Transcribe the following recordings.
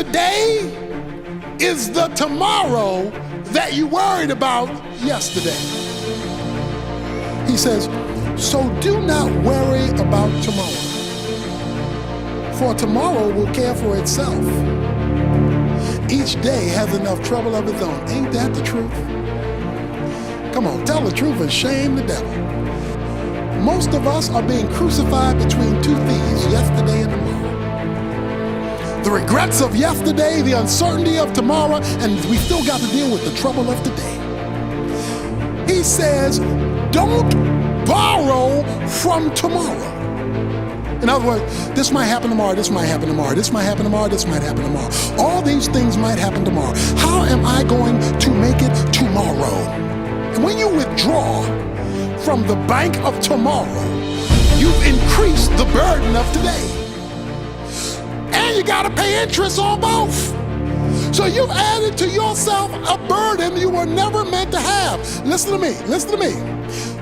today is the tomorrow that you worried about yesterday. He says, so do not worry about tomorrow, for tomorrow will care for itself. Each day has enough trouble of its own. Ain't that the truth? Come on, tell the truth and shame the devil. Most of us are being crucified between two thieves, yesterday and tomorrow. The regrets of yesterday, the uncertainty of tomorrow, and we still got to deal with the trouble of today. He says, don't borrow from tomorrow. In other words, this might happen tomorrow, this might happen tomorrow, this might happen tomorrow, this might happen tomorrow. All these things might happen tomorrow. How am I going to make it tomorrow? And when you withdraw from the bank of tomorrow, you've increased the burden of today. And you gotta pay interest on both. So you've added to yourself a burden you were never meant to have. Listen to me, listen to me.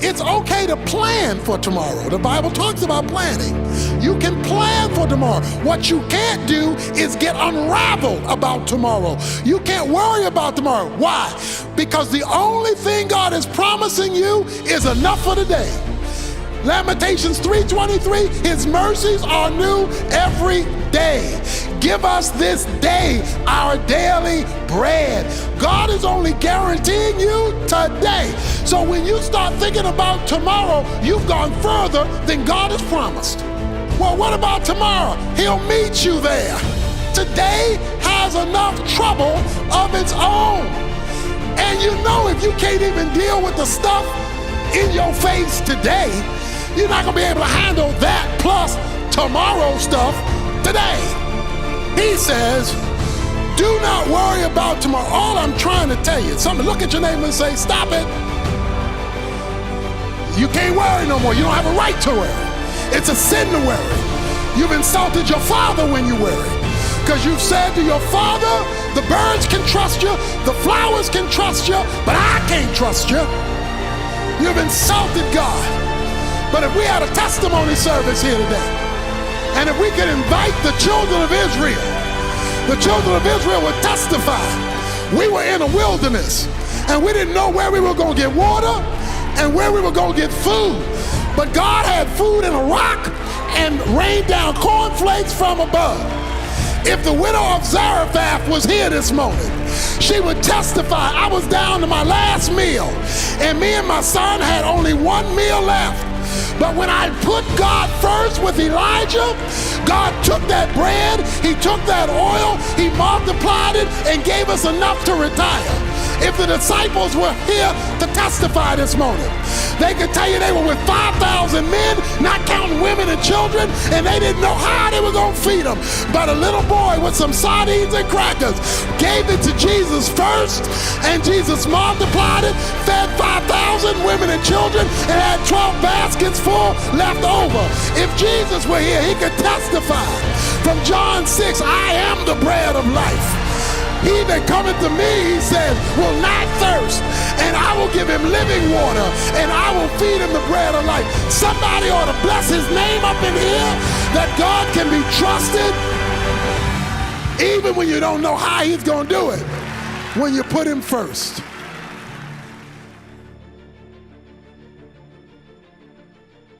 It's okay to plan for tomorrow. The Bible talks about planning. You can plan for tomorrow. What you can't do is get unraveled about tomorrow. You can't worry about tomorrow. Why? Because the only thing God is promising you is enough for today. Lamentations 3:23, his mercies are new every day. Give us this day our daily bread. God is only guaranteeing you today. So when you start thinking about tomorrow, you've gone further than God has promised. Well, what about tomorrow? He'll meet you there. Today has enough trouble of its own. And you know, if you can't even deal with the stuff in your face today, you're not gonna be able to handle that plus tomorrow stuff today. He says, do not worry about tomorrow. All I'm trying to tell you, somebody look at your neighbor and say, stop it. You can't worry no more. You don't have a right to worry. It's a sin to worry. You've insulted your father when you worry, because you've said to your father, the birds can trust you, the flowers can trust you, but I can't trust you. You've insulted God. But if we had a testimony service here today, and if we could invite the children of Israel would testify. We were in a wilderness, and we didn't know where we were going to get water and where we were going to get food. But God had food in a rock and rained down cornflakes from above. If the widow of Zarephath was here this morning, she would testify, I was down to my last meal, and me and my son had only one meal left. But when I put God first with Elijah, God took that bread, he took that oil, he multiplied it and gave us enough to retire. If the disciples were here to testify this morning, they could tell you they were with 5,000 men, not counting women and children, and they didn't know how they were going to feed them. But a little boy with some sardines and crackers gave it to Jesus first, and Jesus multiplied it, fed 5,000 women and children, and had 12 baskets full left over. If Jesus were here, he could testify. From John 6, I am the bread of life. He that cometh to me, he says, will not thirst, and I will give him living water, and I will feed him the bread of life. Somebody ought to bless his name up in here, that God can be trusted, even when you don't know how he's going to do it, when you put him first.